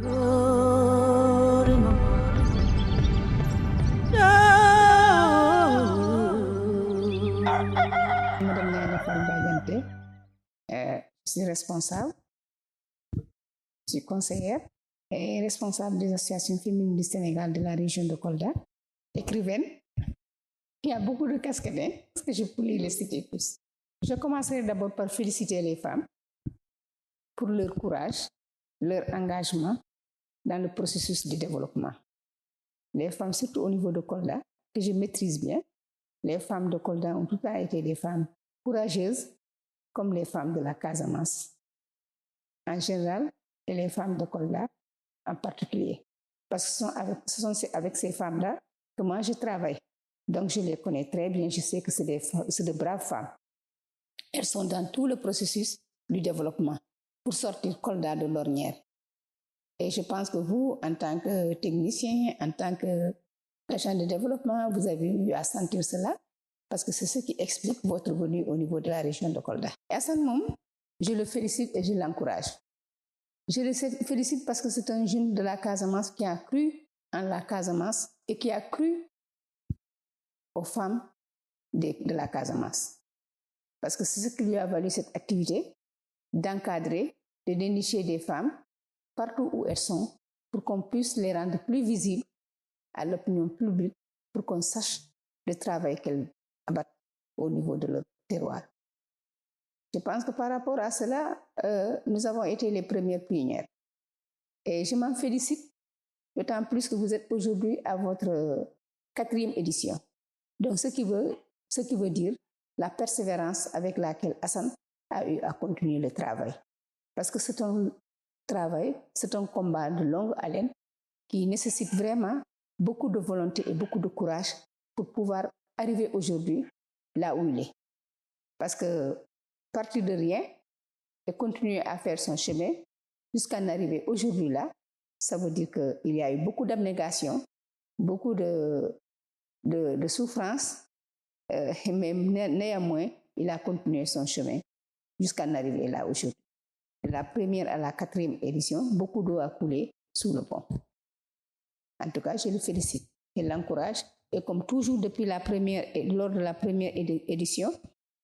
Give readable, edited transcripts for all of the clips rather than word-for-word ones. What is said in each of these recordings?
Madame Niania Farba Dianté, je suis responsable, je suis conseillère et responsable des associations féminines du Sénégal de la région de Kolda, écrivaine. Il y a beaucoup de casquettes, parce que je peux les citer tous. Je commencerai d'abord par féliciter les femmes pour leur courage, leur engagement dans le processus de développement. Les femmes, surtout au niveau de Kolda, que je maîtrise bien, les femmes de Kolda ont tout le temps été des femmes courageuses, comme les femmes de la Casamance en général et les femmes de Kolda en particulier. Parce que ce sont avec ces femmes-là que moi je travaille. Donc je les connais très bien, je sais que c'est de braves femmes. Elles sont dans tout le processus du développement pour sortir Kolda de l'ornière. Et je pense que vous, en tant que technicien, en tant qu'agent de développement, vous avez eu à sentir cela, parce que c'est ce qui explique votre venue au niveau de la région de Kolda. Et à ce moment, je le félicite et je l'encourage. Je le félicite parce que c'est un jeune de la Casamance qui a cru en la Casamance et qui a cru aux femmes de la Casamance. Parce que c'est ce qui lui a valu cette activité d'encadrer, de dénicher des femmes partout où elles sont pour qu'on puisse les rendre plus visibles à l'opinion publique, pour qu'on sache le travail qu'elles abattent au niveau de leur terroir. Je pense que par rapport à cela, nous avons été les premières pionnières. Et je m'en félicite, d'autant plus que vous êtes aujourd'hui à votre 4e édition. Donc, ce qui veut dire la persévérance avec laquelle Hassan a eu à continuer le travail. Parce que c'est un travail, c'est un combat de longue haleine qui nécessite vraiment beaucoup de volonté et beaucoup de courage pour pouvoir arriver aujourd'hui là où il est. Parce que partir de rien et continuer à faire son chemin jusqu'à en arriver aujourd'hui là, ça veut dire qu'il y a eu beaucoup d'abnégation, beaucoup de souffrance, mais néanmoins, il a continué son chemin jusqu'à en arriver là aujourd'hui. De la première à la 4e édition, beaucoup d'eau a coulé sous le pont. En tout cas, je le félicite et l'encourage. Et comme toujours lors de la première édition,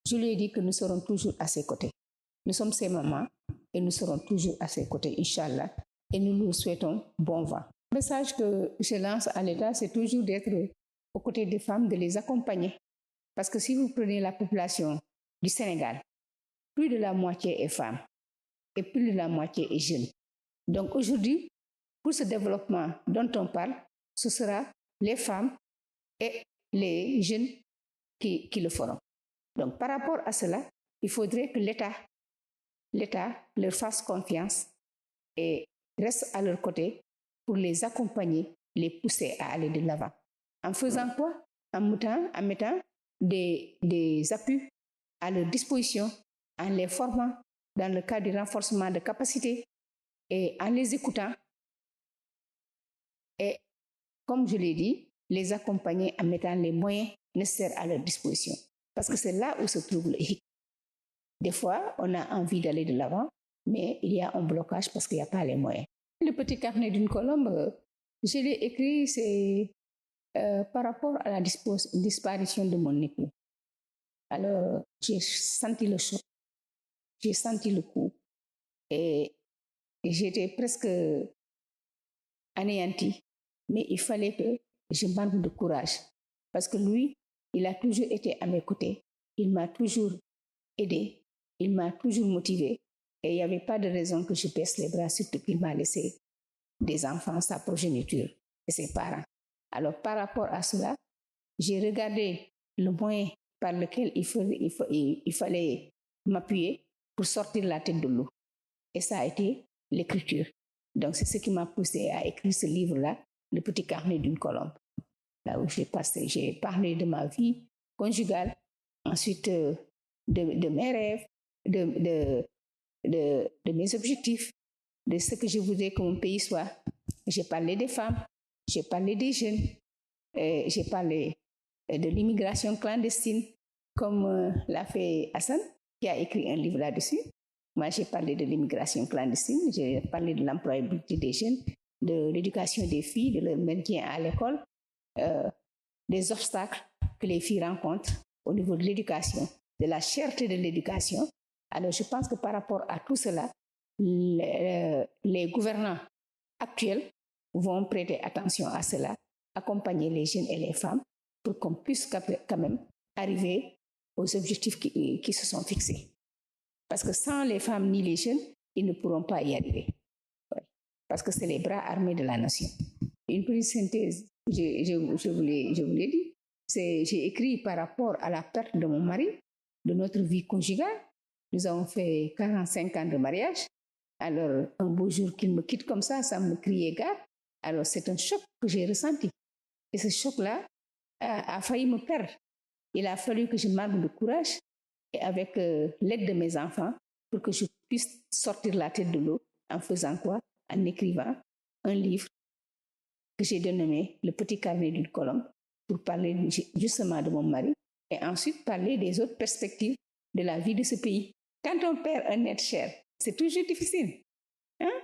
je lui ai dit que nous serons toujours à ses côtés. Nous sommes ses mamans et nous serons toujours à ses côtés, Inch'Allah. Et nous nous souhaitons bon vent. Le message que je lance à l'État, c'est toujours d'être aux côtés des femmes, de les accompagner. Parce que si vous prenez la population du Sénégal, plus de la moitié est femme et plus de la moitié est jeune. Donc aujourd'hui, pour ce développement dont on parle, ce sera les femmes et les jeunes qui le feront. Donc par rapport à cela, il faudrait que l'État leur fasse confiance et reste à leur côté pour les accompagner, les pousser à aller de l'avant. En faisant quoi? En mettant des appuis à leur disposition, en les formant dans le cadre du renforcement de capacités et en les écoutant. Et comme je l'ai dit, les accompagner en mettant les moyens nécessaires à leur disposition. Parce que c'est là où se trouve le hic. Des fois, on a envie d'aller de l'avant, mais il y a un blocage parce qu'il n'y a pas les moyens. Le petit carnet d'une colombe, je l'ai écrit, c'est par rapport à la disparition de mon époux. Alors, j'ai senti le choc, j'ai senti le coup et j'étais presque anéantie. Mais il fallait que je manque de courage parce que lui, il a toujours été à mes côtés. Il m'a toujours aidé, il m'a toujours motivé et il n'y avait pas de raison que je baisse les bras, surtout qu'il m'a laissé des enfants, sa progéniture et ses parents. Alors, par rapport à cela, j'ai regardé le moyen par lequel il fallait m'appuyer pour sortir la tête de l'eau. Et ça a été l'écriture. Donc, c'est ce qui m'a poussé à écrire ce livre-là, Le petit carnet d'une colombe. Là où j'ai parlé de ma vie conjugale, ensuite de mes rêves, de mes objectifs, de ce que je voudrais que mon pays soit. J'ai parlé des femmes, j'ai parlé des jeunes, j'ai parlé de l'immigration clandestine, comme l'a fait Hassan, qui a écrit un livre là-dessus. Moi, j'ai parlé de l'immigration clandestine, j'ai parlé de l'employabilité des jeunes, de l'éducation des filles, de leur maintien à l'école, des obstacles que les filles rencontrent au niveau de l'éducation, de la cherté de l'éducation. Alors, je pense que par rapport à tout cela, les gouvernants actuels vont prêter attention à cela, accompagner les jeunes et les femmes pour qu'on puisse quand même arriver aux objectifs qui se sont fixés. Parce que sans les femmes ni les jeunes, ils ne pourront pas y arriver. Ouais. Parce que c'est les bras armés de la nation. Une petite synthèse, je vous l'ai dit, j'ai écrit par rapport à la perte de mon mari, de notre vie conjugale. Nous avons fait 45 ans de mariage. Alors, un beau jour qu'il me quitte comme ça me crier gare. Alors, c'est un choc que j'ai ressenti. Et ce choc-là a failli me perdre. Il a fallu que je m'arme de courage et avec l'aide de mes enfants pour que je puisse sortir la tête de l'eau en faisant quoi? En écrivant un livre que j'ai dénommé Le petit carnet d'une colombe pour parler justement de mon mari et ensuite parler des autres perspectives de la vie de ce pays. Quand on perd un être cher, c'est toujours difficile. Hein?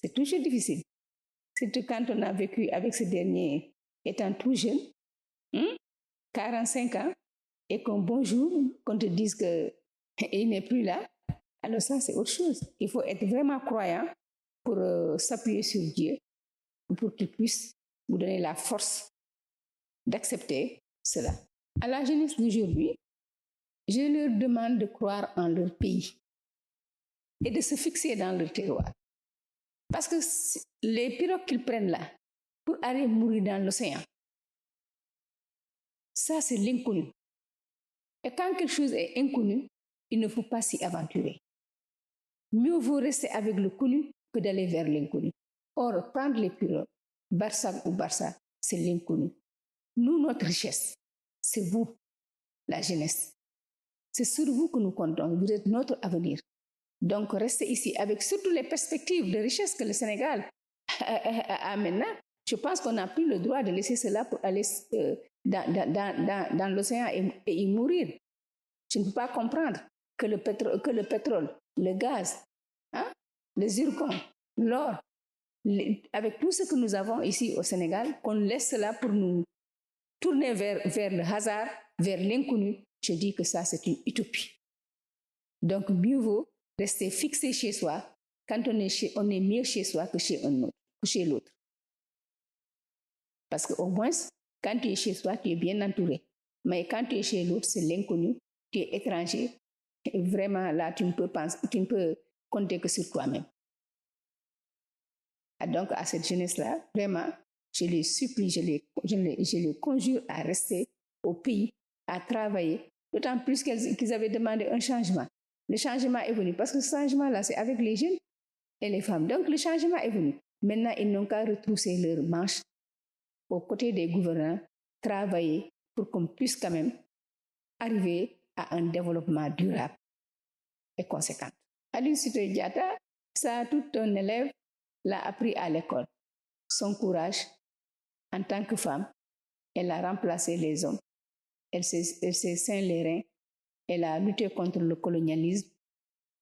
C'est toujours difficile. Surtout quand on a vécu avec ce dernier étant tout jeune, 45 ans, et qu'un bon jour, qu'on te dise qu'il n'est plus là, alors ça, c'est autre chose. Il faut être vraiment croyant pour s'appuyer sur Dieu, pour qu'il puisse vous donner la force d'accepter cela. À la jeunesse d'aujourd'hui, je leur demande de croire en leur pays et de se fixer dans leur terroir. Parce que les pirogues qu'ils prennent là, pour aller mourir dans l'océan, ça, c'est l'inconnu. Et quand quelque chose est inconnu, il ne faut pas s'y aventurer. Mieux vaut rester avec le connu que d'aller vers l'inconnu. Or, prendre les pirogues, Barça ou Barça, c'est l'inconnu. Nous, notre richesse, c'est vous, la jeunesse. C'est sur vous que nous comptons. Vous êtes notre avenir. Donc, restez ici avec surtout les perspectives de richesse que le Sénégal a maintenant. Je pense qu'on n'a plus le droit de laisser cela pour aller dans l'océan et y mourir. Je ne peux pas comprendre que le pétrole, le gaz, le zircon, l'or, avec tout ce que nous avons ici au Sénégal, qu'on laisse cela pour nous tourner vers le hasard, vers l'inconnu. Je dis que ça, c'est une utopie. Donc, mieux vaut rester fixé chez soi. Quand on est mieux chez soi que chez l'autre. Parce qu'au moins, quand tu es chez soi, tu es bien entouré. Mais quand tu es chez l'autre, c'est l'inconnu, tu es étranger. Et vraiment, là, tu ne peux compter que sur toi-même. Et donc, à cette jeunesse-là, vraiment, je les supplie, je les conjure à rester au pays, à travailler, d'autant plus qu'ils avaient demandé un changement. Le changement est venu, parce que ce changement-là, c'est avec les jeunes et les femmes. Donc, le changement est venu. Maintenant, ils n'ont qu'à retrousser leurs manches aux côtés des gouvernants, travailler pour qu'on puisse quand même arriver à un développement durable et conséquent. Aline Sitoé Diatta, ça, tout un élève l'a appris à l'école. Son courage en tant que femme, elle a remplacé les hommes. Elle s'est ceint les reins. Elle a lutté contre le colonialisme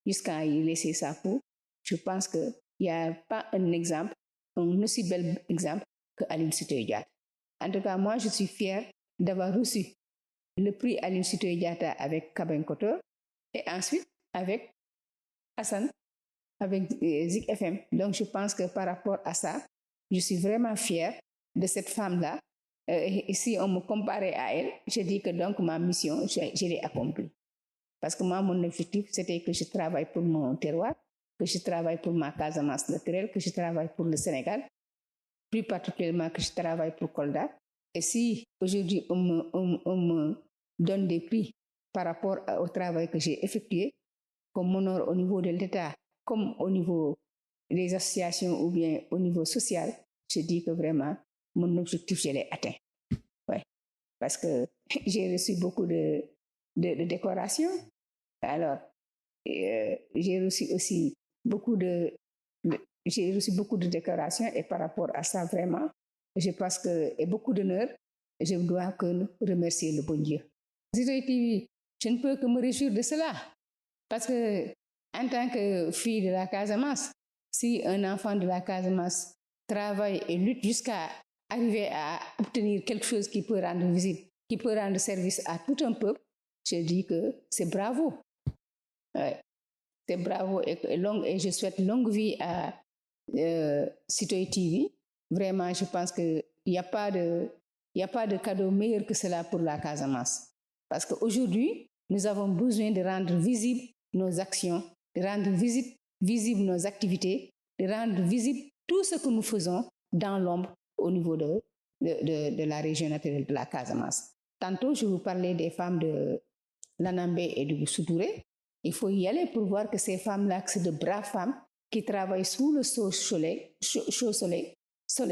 jusqu'à y laisser sa peau. Je pense qu'il n'y a pas un aussi bel exemple que Aline Sitoé Diatta. En tout cas, moi, je suis fière d'avoir reçu le prix Aline Sitoé Diatta avec Kabeng Kotor et ensuite avec Hassan, avec Zik FM. Donc, je pense que par rapport à ça, je suis vraiment fière de cette femme-là. Et si on me comparait à elle, je dis que donc ma mission, je l'ai accomplie. Parce que moi, mon objectif, c'était que je travaille pour mon terroir, que je travaille pour ma Casamance naturelle, que je travaille pour le Sénégal, plus particulièrement que je travaille pour Kolda. Et si aujourd'hui on me donne des prix par rapport au travail que j'ai effectué, qu'on m'honore au niveau de l'État, comme au niveau des associations ou bien au niveau social, je dis que vraiment, mon objectif, je l'ai atteint. Ouais. Parce que j'ai reçu beaucoup de décorations. Alors, j'ai reçu aussi beaucoup de décorations et par rapport à ça, vraiment, je pense que, et beaucoup d'honneur, je dois que remercier le bon Dieu. Sitoé TV, je ne peux que me réjouir de cela. Parce que En tant que fille de la Casamance, si un enfant de la Casamance travaille et lutte jusqu'à arriver à obtenir quelque chose qui peut rendre visible, qui peut rendre service à tout un peuple, je dis que c'est bravo. Ouais. C'est bravo et je souhaite longue vie à Citoyen TV. Vraiment, je pense qu'il n'y a pas de cadeau meilleur que cela pour la Casamance. Parce qu'aujourd'hui, nous avons besoin de rendre visibles nos actions, de rendre visibles nos activités, de rendre visible tout ce que nous faisons dans l'ombre au niveau de la région naturelle de la Casamance. Tantôt, je vous parlais des femmes de l'Anambé et du Soutouré. Il faut y aller pour voir que ces femmes-là, c'est de braves femmes qui travaillent sous le chaud soleil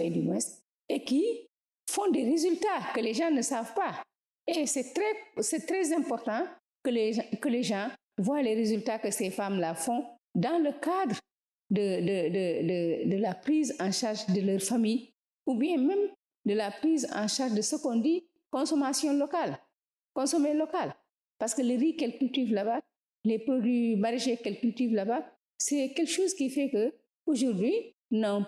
du moins, et qui font des résultats que les gens ne savent pas. Et c'est très important que les gens voient les résultats que ces femmes-là font dans le cadre de la prise en charge de leur famille, ou bien même de la prise en charge de ce qu'on dit consommation locale, consommer local. Parce que le riz qu'elles cultivent là-bas, les produits maraîchers qu'elles cultivent là-bas, c'est quelque chose qui fait que aujourd'hui, on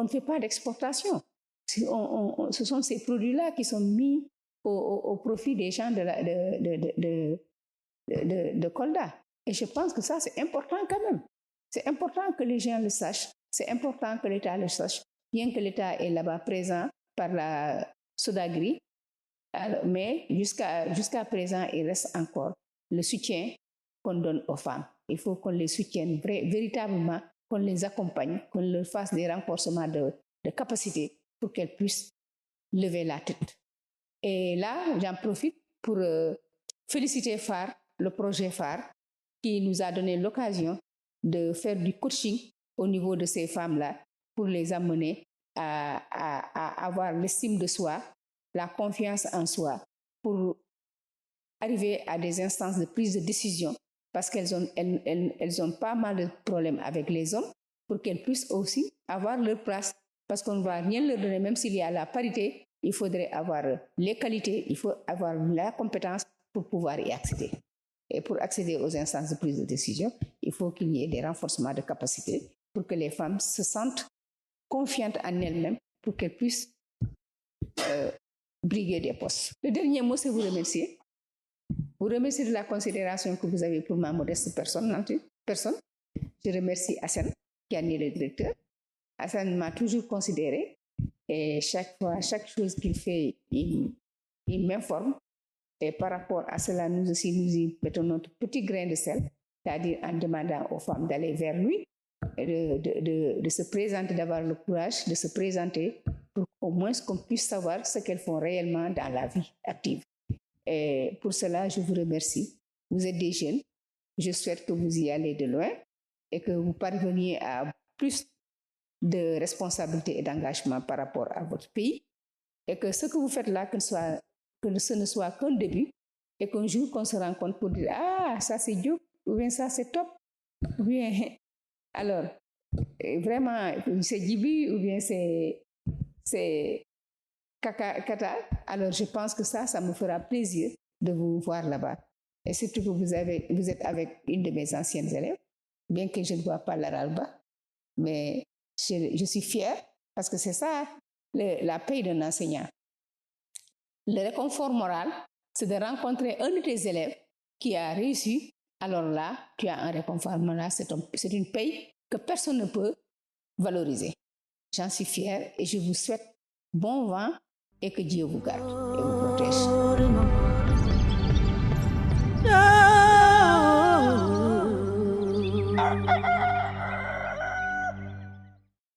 ne fait pas d'exportation. Ce sont ces produits-là qui sont mis au profit des gens de Kolda. Et je pense que ça, c'est important quand même. C'est important que les gens le sachent. C'est important que l'État le sache, bien que l'État est là-bas présent par la Sodagri. Alors, mais jusqu'à présent, il reste encore le soutien qu'on donne aux femmes. Il faut qu'on les soutienne véritablement, qu'on les accompagne, qu'on leur fasse des renforcements de capacité pour qu'elles puissent lever la tête. Et là, j'en profite pour féliciter PHARE, le projet PHARE, qui nous a donné l'occasion de faire du coaching au niveau de ces femmes-là pour les amener à avoir l'estime de soi, la confiance en soi, pour arriver à des instances de prise de décision, parce qu'elles ont pas mal de problèmes avec les hommes, pour qu'elles puissent aussi avoir leur place, parce qu'on ne va rien leur donner, même s'il y a la parité, il faudrait avoir les qualités, il faut avoir la compétence pour pouvoir y accéder. Et pour accéder aux instances de prise de décision, il faut qu'il y ait des renforcements de capacité pour que les femmes se sentent confiantes en elles-mêmes, pour qu'elles puissent briguer des postes. Le dernier mot, c'est vous remercier. Vous remercier de la considération que vous avez pour ma modeste personne. Je remercie Hassan, qui en est le directeur. Hassan m'a toujours considéré et chaque chose qu'il fait, il m'informe. Et par rapport à cela, nous aussi, nous y mettons notre petit grain de sel, c'est-à-dire en demandant aux femmes d'aller vers lui, de se présenter, d'avoir le courage de se présenter pour au moins qu'on puisse savoir ce qu'elles font réellement dans la vie active. Et pour cela, je vous remercie. Vous êtes des jeunes. Je souhaite que vous y allez de loin et que vous parveniez à plus de responsabilité et d'engagement par rapport à votre pays, et que ce que vous faites là, que ce ne soit qu'un début, et qu'un jour qu'on se rencontre pour dire « Ah, ça c'est Dieu » ou bien « Ça c'est top » ou bien alors, vraiment, c'est Djibi ou bien c'est Kata. Alors, je pense que ça me fera plaisir de vous voir là-bas. Et surtout que vous êtes avec une de mes anciennes élèves, bien que je ne vois pas l'Aralba, mais je suis fière parce que c'est ça la paix d'un enseignant. Le réconfort moral, c'est de rencontrer un de tes élèves qui a réussi. Alors là, tu as un réconfort moral, c'est une paix que personne ne peut valoriser. J'en suis fière et je vous souhaite bon vent et que Dieu vous garde et vous protège.